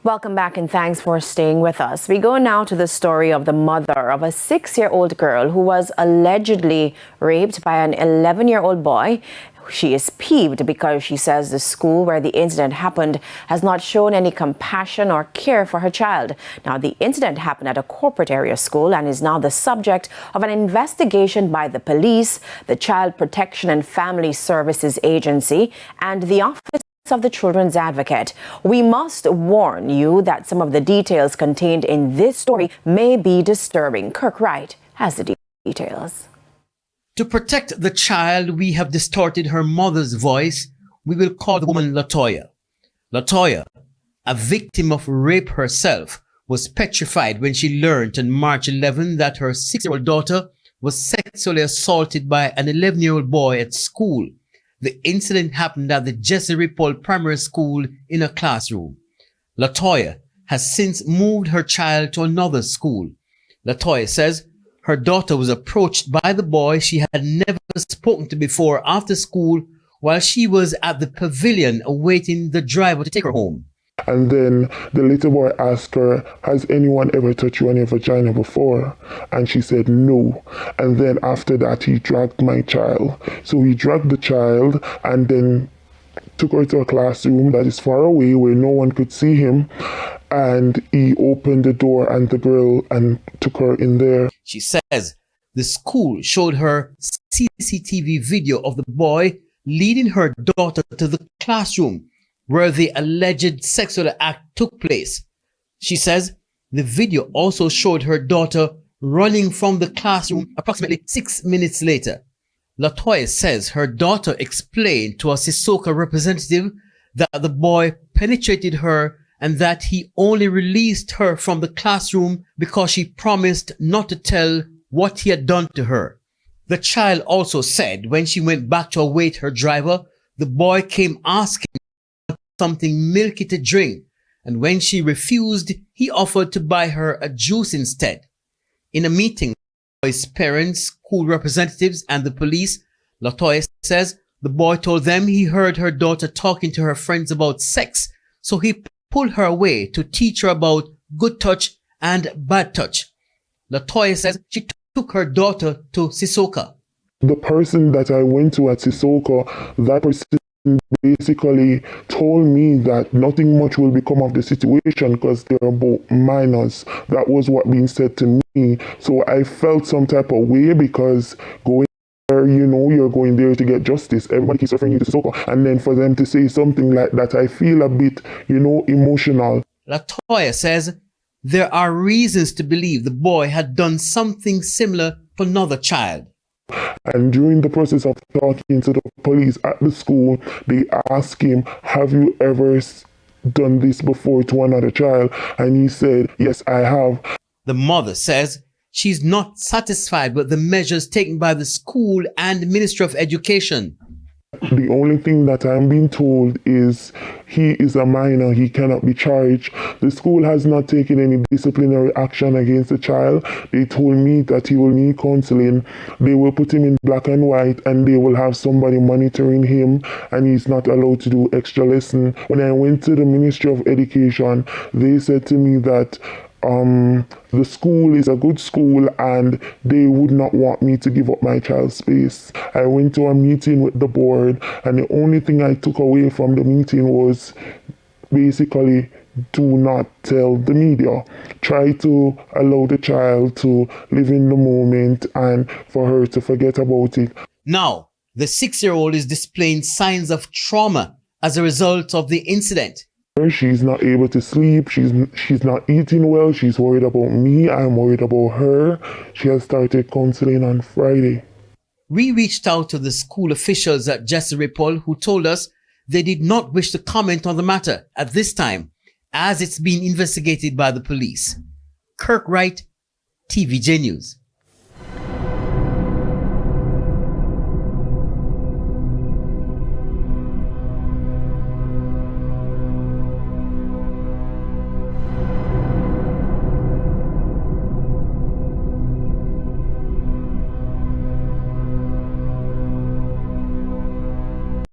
Welcome back and thanks for staying with us. We go now to the story of the mother of a 6-year-old girl who was allegedly raped by an 11-year-old boy. She is peeved because she says the school where the incident happened has not shown any compassion or care for her child. Now, the incident happened at a corporate area school and is now the subject of an investigation by the police, the Child Protection and Family Services Agency, and the Office of the Children's Advocate. We must warn you that some of the details contained in this story may be disturbing. Kirk Wright has the details. To protect the child, we have distorted her mother's voice. We will call the woman Latoya. Latoya, a victim of rape herself, was petrified when she learned on March 11 that her 6-year-old daughter was sexually assaulted by an 11-year-old boy at school. The incident happened at the Jesse Ripoll Primary School in a classroom. Latoya has since moved her child to another school. Latoya says her daughter was approached by the boy she had never spoken to before after school while she was at the pavilion awaiting the driver to take her home. And then the little boy asked her, has anyone ever touched you on your vagina before? And she said no. And then after that, he dragged my child. So he dragged the child and then took her to a classroom that is far away where no one could see him. And he opened the door and the girl and took her in there. She says the school showed her CCTV video of the boy leading her daughter to the classroom where the alleged sexual act took place. She says the video also showed her daughter running from the classroom approximately 6 minutes later. Latoya says her daughter explained to a Sissoka representative that the boy penetrated her and that he only released her from the classroom because she promised not to tell what he had done to her. The child also said when she went back to await her driver, the boy came asking something milky to drink, and when she refused, he offered to buy her a juice instead. In a meeting with the boy's parents, school representatives, and the police, Latoya says the boy told them he heard her daughter talking to her friends about sex, so he pulled her away to teach her about good touch and bad touch. Latoya says she took her daughter to Sissoka. The person that I went to at Sissoka, that person basically told me that nothing much will become of the situation because they're both minors. That was what being said to me. So I felt some type of way because going there, you're going there to get justice. Everybody keeps referring you to Sissoka. And then for them to say something like that, I feel a bit, emotional. Latoya says there are reasons to believe the boy had done something similar to another child. And during the process of talking to the police at the school, they asked him, have you ever done this before to another child? And he said, yes, I have. The mother says she's not satisfied with the measures taken by the school and Ministry of Education. The only thing that I'm being told is he is a minor, he cannot be charged. The school has not taken any disciplinary action against the child. They told me that he will need counseling. They will put him in black and white and they will have somebody monitoring him and he's not allowed to do extra lesson. When I went to the Ministry of Education, they said to me that the school is a good school and they would not want me to give up my child's space. I went to a meeting with the board and the only thing I took away from the meeting was basically do not tell the media. Try to allow the child to live in the moment and for her to forget about it. Now, the 6-year-old is displaying signs of trauma as a result of the incident. She's not able to sleep, she's not eating well, she's worried about me, I'm worried about her. She has started counseling on Friday. We reached out to the school officials at Jesse Ripoll who told us they did not wish to comment on the matter at this time as it's being investigated by the police. Kirk Wright, TVJ News.